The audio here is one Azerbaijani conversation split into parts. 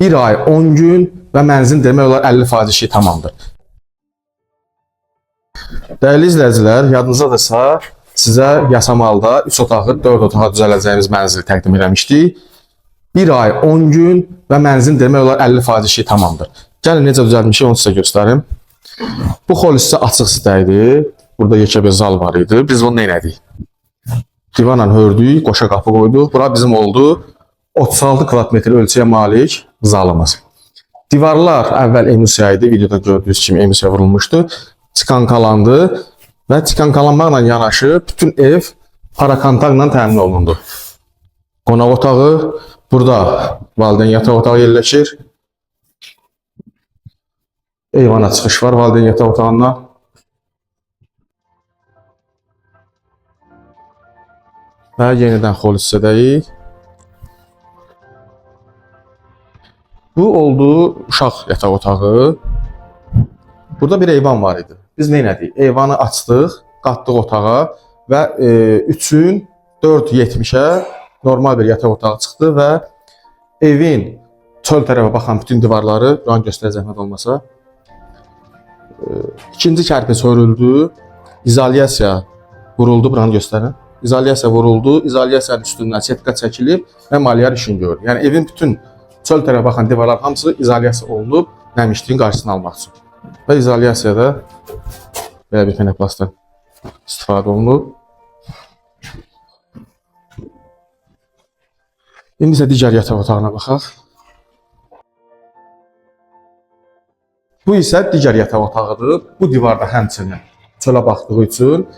1 ay 10 gün və mənzil demək olar 50% işi tamamdır. Dəyərli izləyicilər, yadınızdadırsa sizə Yasamalda 3 otaqlı 4 otağa düzələcəyimiz mənzili təqdim etmişdik. 1 ay 10 gün və mənzil demək olar 50% işi tamamdır. Gəlin necə düzəlmişik onu sizə göstərim. Bu xol hissə açıq hissə idi. Burada yekə bir zal var idi. Biz bunu nə etdik? Divarla hördük, qoşa qapı qoyduq. Bura bizim oldu 36 kvadratmetr ölçüyə malik zalımız. Divarlar əvvəl emulsiya idi. Videoda gördüyünüz kimi emulsiya vurulmuşdu. Çikankalandı və çikankalanmaqla yanaşı bütün ev parakontakla təmin olundu. Qonaq otağı, burada valideyn yataq otağı yerləşir. Eyvana çıxış var valideyn yataq otağından. Və yenidən xol hissədəyik. Bu oldu uşaq yataq otağı. Burada bir eyvan var idi. Biz nə etdik? Eyvanı açdıq, qatdıq otağa və 3-ün 4.70-ə normal bir yataq otağı çıxdı və evin çöl tərəfə baxan bütün divarları, buranı göstərə zəhmət olmasa, ikinci kərpic hörüldü, izolyasiya vuruldu, buranı göstərin. İzolyasiya vuruldu, izolyasiyanın üstündən setka çəkilib və malyar işini görür. Yəni evin bütün çöl tərəfə baxan divarlar hamısı izolyasiya olunub, nəmişliyin qarşısını almaq üçün. Və izolyasiyada belə bir penoplastdan istifadə olunub. İndi isə digər yataq otağına baxaq. Bu isə digər yataq otağıdır. Bu divarda həmçinin çölə baxdığı üçün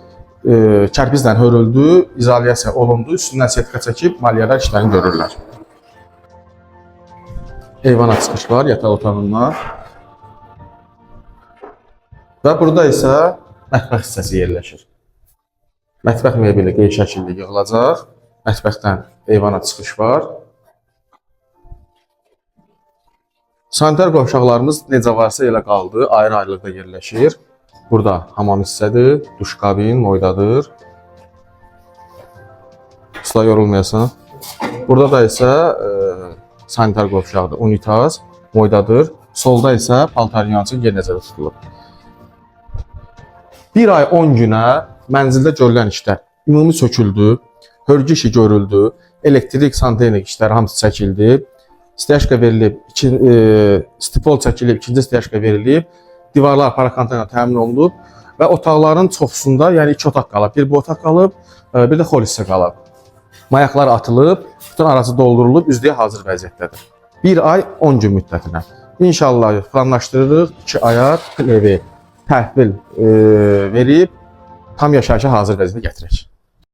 kərpiclə hörüldü, izolyasiya olundu, üstündən setka çəkib malyarlar işlərini görürlər. Eyvana çıxış var yataq otağından. Və burada isə mətbəx hissəsi yerləşir. Mətbəx mebeli qeyd şəkildə yığılacaq. Mətbəxdən eyvana çıxış var. Sanitar qovşaqlarımız necə varsa elə qaldı, ayrı-ayrılıqda yerləşir. Burada hamam hissədir, duş kabin, moydadır. Asla yorulmayasan. Burada da isə sanitar qovşaqdır, unitaz, moydadır. Solda isə paltaryançı yer nəzərdə tutulur. 1 ay 10 günə mənzildə görülən işlər ümumi söküldü, hörgü işi görüldü, elektrik, santexnik işləri hamısı çəkildi. Styaşka verilib, stipol çəkilib, ikinci styaşka verilib. Divarlar parakontakla təmin olunub və otaqların çoxusunda, yəni 2 otaq qalıb. Bir bu otaq qalıb, bir də xol hissə qalıb. Mayaqlar atılıb, bütün arası doldurulub, üzdüyə hazır vəziyyətdədir. 1 ay 10 gün müddətinə. İnşallah planlaşdırırıq, 2 aya bütün evi təhvil verib, tam yaşayışa hazır vəziyyətə gətirək.